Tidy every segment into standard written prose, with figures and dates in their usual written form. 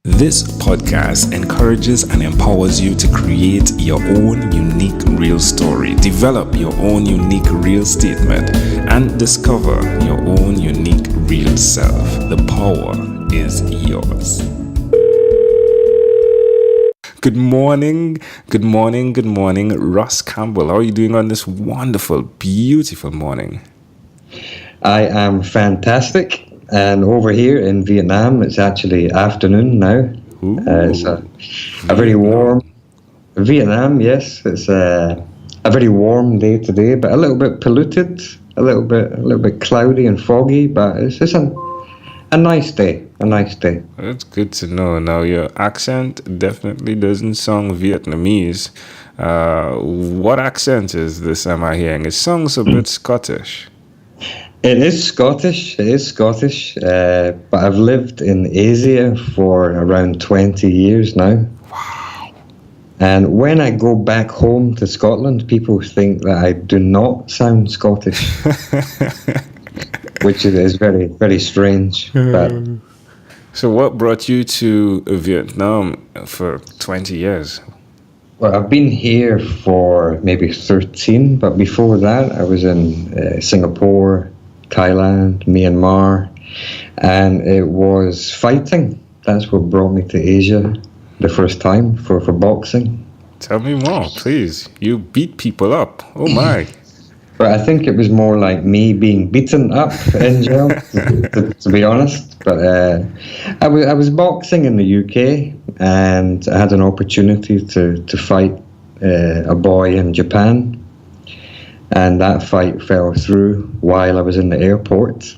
This podcast encourages and empowers you to create your own unique real story, develop your own unique real statement, and discover your own unique real self. The power is yours. Good morning, Ross Campbell. How are you doing on this wonderful, beautiful morning? I am fantastic. And over here in Vietnam, it's actually afternoon now. It's a very warm Vietnam. Yes, it's a very warm day today, but a little bit polluted, a little bit cloudy and foggy. But it's just a nice day. A nice day. That's good to know. Now your accent definitely doesn't sound Vietnamese. What accent is this? Am I hearing? It sounds a bit Scottish. It is Scottish, but I've lived in Asia for around 20 years now. Wow. And when I go back home to Scotland, people think that I do not sound Scottish, which is very, very strange. But so what brought you to Vietnam for 20 years? Well, I've been here for maybe 13, but before that I was in Singapore, Thailand, Myanmar, and it was fighting. That's what brought me to Asia the first time for boxing. Tell me more, please. You beat people up. Oh my. But I think it was more like me being beaten up in jail, to be honest. But I was boxing in the UK, and I had an opportunity to fight a boy in Japan. And that fight fell through while I was in the airport.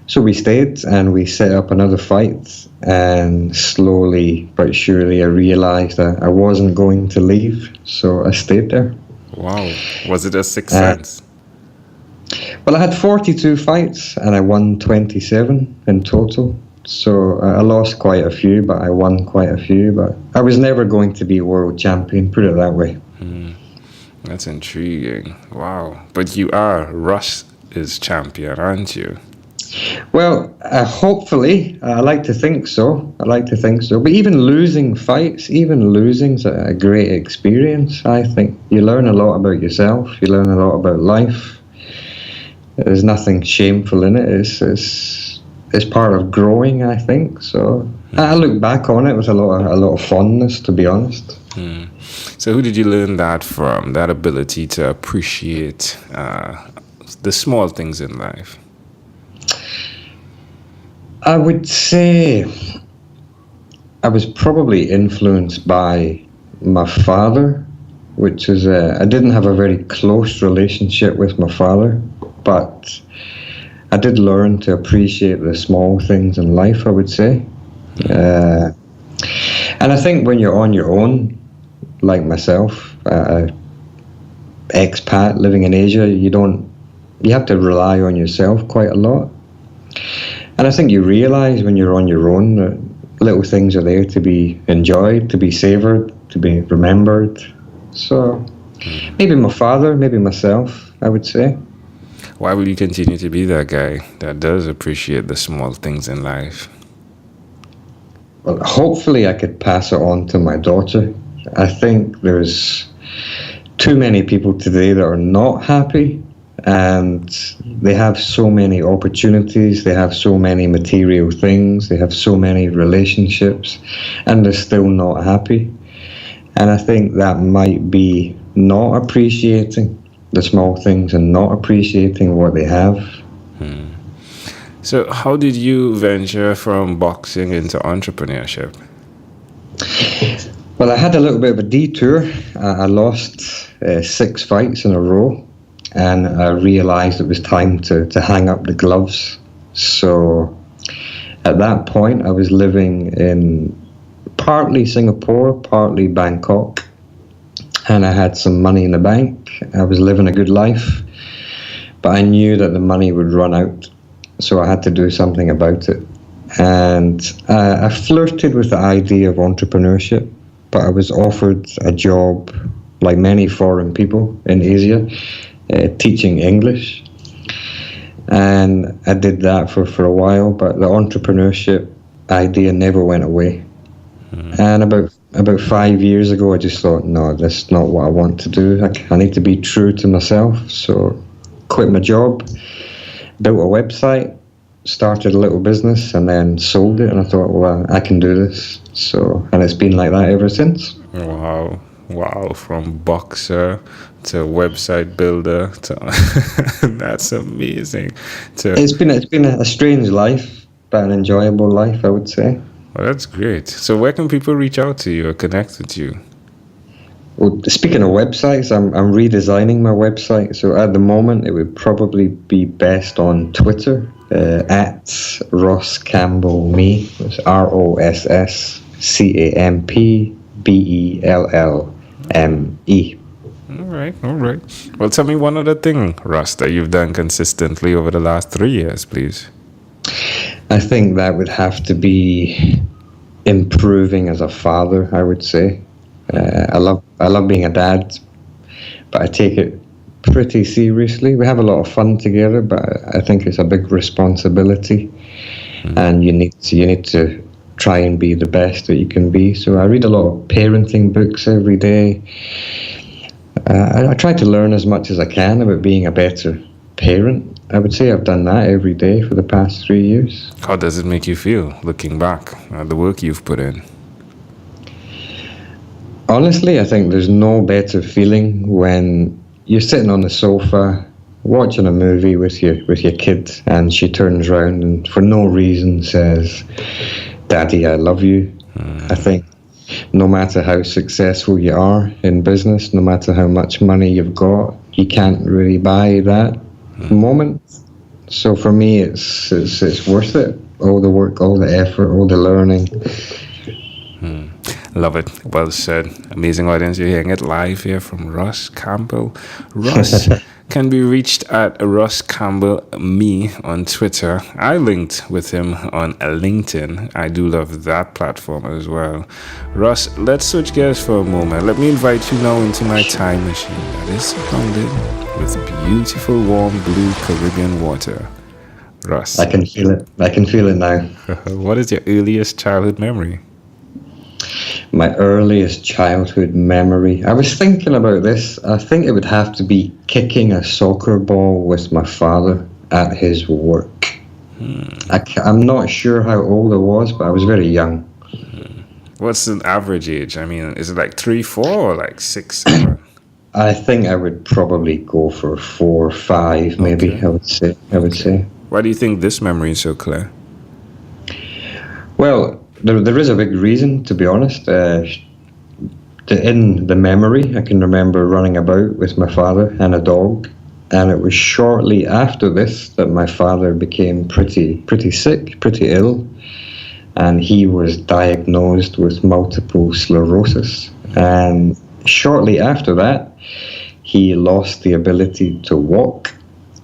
So we stayed and we set up another fight. And slowly but surely I realized that I wasn't going to leave. So I stayed there. Wow. Was it a sixth sense? Well, I had 42 fights and I won 27 in total. So I lost quite a few, but I won quite a few. But I was never going to be world champion, put it that way. That's intriguing. Wow. But you are Russ's champion, aren't you? Well, hopefully. I like to think so. But even losing fights, losing's a great experience, I think. You learn a lot about yourself. You learn a lot about life. There's nothing shameful in it. It's part of growing, I think. So I look back on it with a lot of fondness, to be honest. So who did you learn that from, that ability to appreciate the small things in life? I would say I was probably influenced by my father, which is I didn't have a very close relationship with my father, but I did learn to appreciate the small things in life, I would say. And I think when you're on your own, like myself, expat living in Asia, you have to rely on yourself quite a lot. And I think you realize when you're on your own that little things are there to be enjoyed, to be savored, to be remembered. So maybe my father, maybe myself, I would say. Why will you continue to be that guy that does appreciate the small things in life? Well, hopefully I could pass it on to my daughter. I think there's too many people today that are not happy, and they have so many opportunities, they have so many material things, they have so many relationships, and they're still not happy. And I think that might be not appreciating the small things and not appreciating what they have. So how did you venture from boxing into entrepreneurship? Well, I had a little bit of a detour. I lost 6 fights in a row, and I realized it was time to hang up the gloves. So at that point, I was living in partly Singapore, partly Bangkok, and I had some money in the bank. I was living a good life, but I knew that the money would run out, so I had to do something about it. And I flirted with the idea of entrepreneurship, but I was offered a job, like many foreign people in Asia, teaching English. And I did that for a while, but the entrepreneurship idea never went away. And about 5 years ago, I just thought, no, that's not what I want to do. I need to be true to myself. So quit my job, built a website, started a little business, and then sold it. And I thought, well, I can do this. So, and it's been like that ever since. Wow, from boxer to website builder to that's amazing. It's been a strange life, but an enjoyable life, I would say. Well, that's great. So where can people reach out to you or connect with you? Well, speaking of websites, I'm redesigning my website. So at the moment, it would probably be best on Twitter, at Ross Campbell Me. It's RossCampbellme. All right. Well, tell me one other thing, Ross, that you've done consistently over the last 3 years, please. I think that would have to be improving as a father, I would say. I love being a dad, but I take it pretty seriously. We have a lot of fun together, but I think it's a big responsibility, and you need to try and be the best that you can be. So I read a lot of parenting books every day. I try to learn as much as I can about being a better parent. I would say I've done that every day for the past 3 years. How does it make you feel looking back at the work you've put in? Honestly, I think there's no better feeling when you're sitting on the sofa watching a movie with your kid, and she turns around and for no reason says, "Daddy, I love you." I think no matter how successful you are in business, no matter how much money you've got, you can't really buy that moment. So for me, it's worth it. All the work, all the effort, all the learning. Love it. Well said. Amazing audience. You're hearing it live here from Ross Campbell. Ross can be reached at Ross Campbell Me on Twitter. I linked with him on LinkedIn. I do love that platform as well. Ross, let's switch gears for a moment. Let me invite you now into my time machine that is surrounded with beautiful, warm, blue Caribbean water. Ross. I can feel it. I can feel it now. What is your earliest childhood memory? My earliest childhood memory. I was thinking about this. I think it would have to be kicking a soccer ball with my father at his work. I'm not sure how old I was, but I was very young. What's the average age? I mean, is it like 3, 4 or like 6, 7? I think I would probably go for 4, 5, maybe. Okay. I would say. Why do you think this memory is so clear? Well, there is a big reason, to be honest. In the memory, I can remember running about with my father and a dog, and it was shortly after this that my father became pretty sick, pretty ill, and he was diagnosed with multiple sclerosis. And shortly after that, he lost the ability to walk.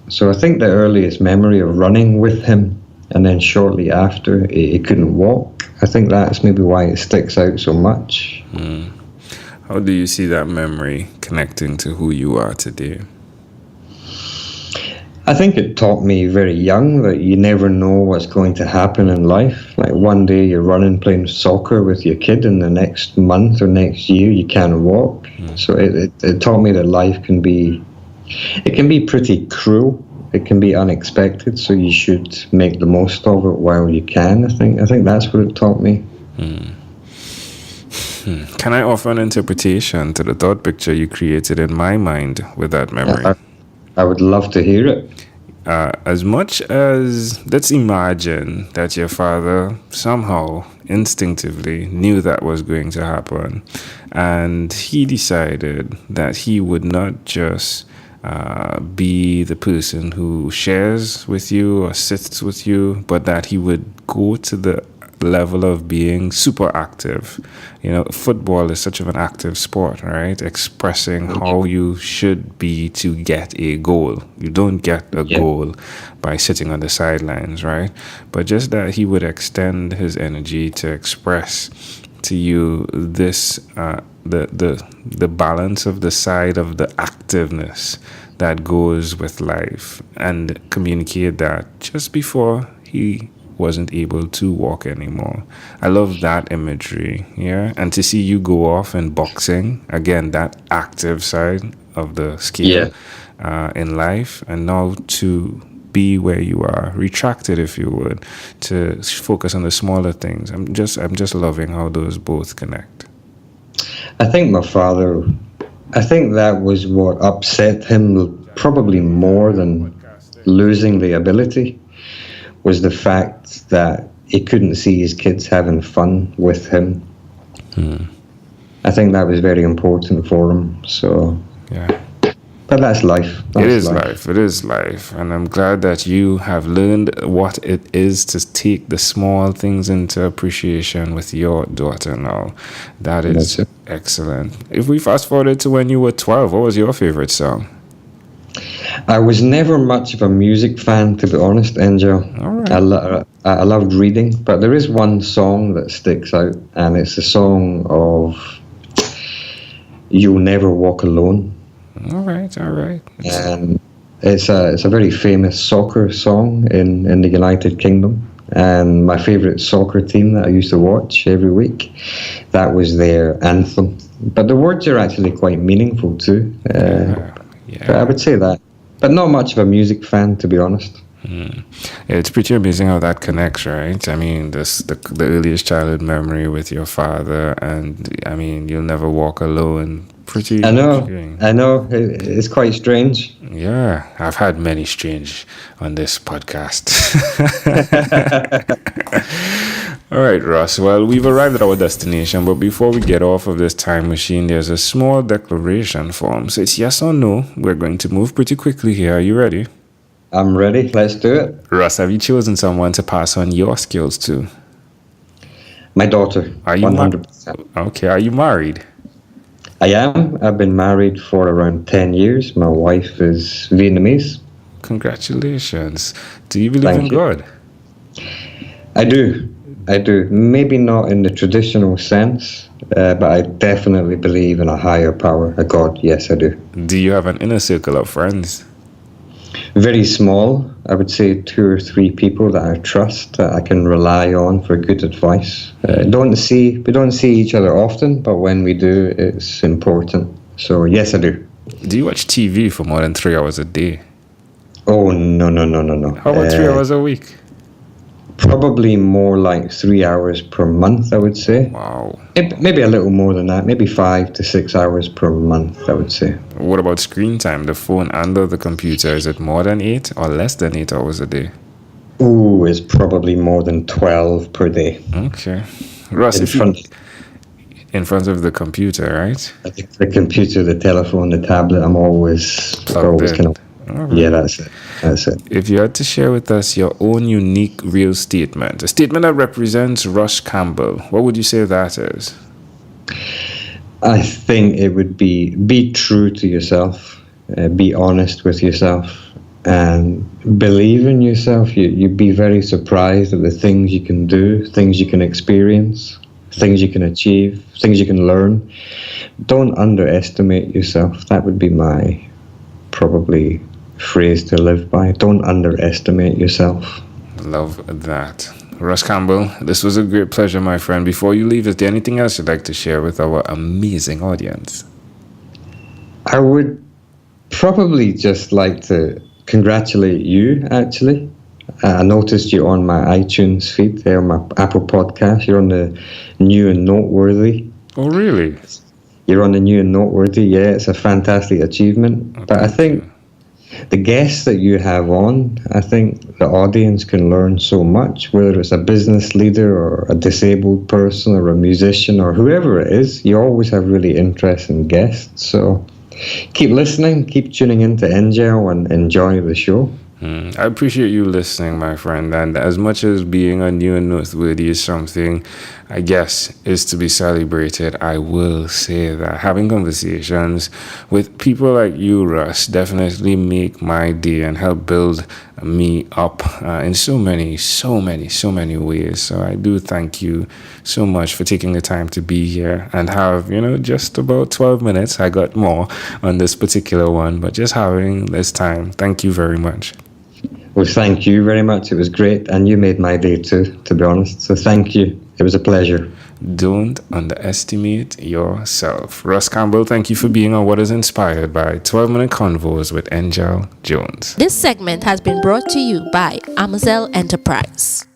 So I think the earliest memory of running with him, and then shortly after, he couldn't walk. I think that's maybe why it sticks out so much. How do you see that memory connecting to who you are today? I think it taught me very young that you never know what's going to happen in life. Like one day you're running, playing soccer with your kid, and the next month or next year you can't walk. So it taught me that life can be pretty cruel. It can be unexpected, so you should make the most of it while you can. I think that's what it taught me. Can I offer an interpretation to the thought picture you created in my mind with that memory? I would love to hear it. As much as, let's imagine that your father somehow instinctively knew that was going to happen, and he decided that he would not just be the person who shares with you or sits with you, but that he would go to the level of being super active. You know, football is such of an active sport, right? Expressing how you should be to get a goal. You don't get a goal by sitting on the sidelines, right? But just that he would extend his energy to express to you this the balance of the side of the activeness that goes with life, and communicate that just before he wasn't able to walk anymore. I love that imagery, yeah. And to see you go off in boxing, again, that active side of the scale in life, and now to be where you are, retracted if you would, to focus on the smaller things. I'm just loving how those both connect. I think that was what upset him probably more than losing the ability, was the fact that he couldn't see his kids having fun with him. I think that was very important for him. So yeah. But that's life. It is life. And I'm glad that you have learned what it is to take the small things into appreciation with your daughter now. That is excellent. If we fast forward to when you were 12, what was your favorite song? I was never much of a music fan, to be honest, Angel. All right. I loved reading, but there is one song that sticks out, and it's the song of You'll Never Walk Alone. All right. And it's a very famous soccer song in the United Kingdom. And my favourite soccer team that I used to watch every week, that was their anthem. But the words are actually quite meaningful too. But I would say that. But not much of a music fan, to be honest. It's pretty amazing how that connects, right? I mean, the earliest childhood memory with your father, and I mean, You'll Never Walk Alone. Pretty. I know. It's quite strange. Yeah, I've had many strange on this podcast. All right, Ross. Well, we've arrived at our destination, but before we get off of this time machine, there's a small declaration form. So it's yes or no. We're going to move pretty quickly here. Are you ready? I'm ready. Let's do it. Russ, have you chosen someone to pass on your skills to? My daughter. Are you 100%. Okay. Are you married? I am. I've been married for around 10 years. My wife is Vietnamese. Congratulations. Do you believe in God? I do. Maybe not in the traditional sense, but I definitely believe in a higher power, a God. Yes, I do. Do you have an inner circle of friends? Very small. I would say 2 or 3 people that I trust, that I can rely on for good advice. We don't see each other often, but when we do, it's important. So yes, I do. Do you watch TV for more than 3 hours a day? Oh, no. How about 3 hours a week? Probably more like 3 hours per month, I would say. Wow. Maybe a little more than that. Maybe 5 to 6 hours per month, I would say. What about screen time, the phone and the computer? Is it more than 8 or less than 8 hours a day? Ooh, it's probably more than 12 per day. Okay. Ross, in front of the computer, right? I think the computer, the telephone, the tablet, I'm always kind of... Right. Yeah, that's it. If you had to share with us your own unique real statement, a statement that represents Russ Campbell, what would you say that is? I think it would be true to yourself, be honest with yourself, and believe in yourself. You'd be very surprised at the things you can do, things you can experience, things you can achieve, things you can learn. Don't underestimate yourself. That would be my probably phrase to live by. Don't underestimate yourself. Love that. Russ Campbell, this was a great pleasure, my friend. Before you leave, is there anything else you'd like to share with our amazing audience? I would probably just like to congratulate you, actually. I noticed you on my iTunes feed there, my Apple podcast. You're on the New and Noteworthy. Oh, really? You're on the New and Noteworthy. Yeah, it's a fantastic achievement. Okay. But I think the guests that you have on, I think the audience can learn so much, whether it's a business leader or a disabled person or a musician or whoever it is. You always have really interesting guests. So keep listening, keep tuning into Angel and enjoy the show. I appreciate you listening, my friend. And as much as being a New and Noteworthy is something, I guess, is to be celebrated, I will say that having conversations with people like you, Russ, definitely make my day and help build me up in so many ways. So I do thank you so much for taking the time to be here and have, just about 12 minutes. I got more on this particular one, but just having this time. Thank you very much. Well, thank you very much. It was great, and you made my day too, to be honest. So thank you. It was a pleasure. Don't underestimate yourself. Russ Campbell, thank you for being on What is Inspired by 12-Minute Convos with Angel Jones. This segment has been brought to you by Amazel Enterprise.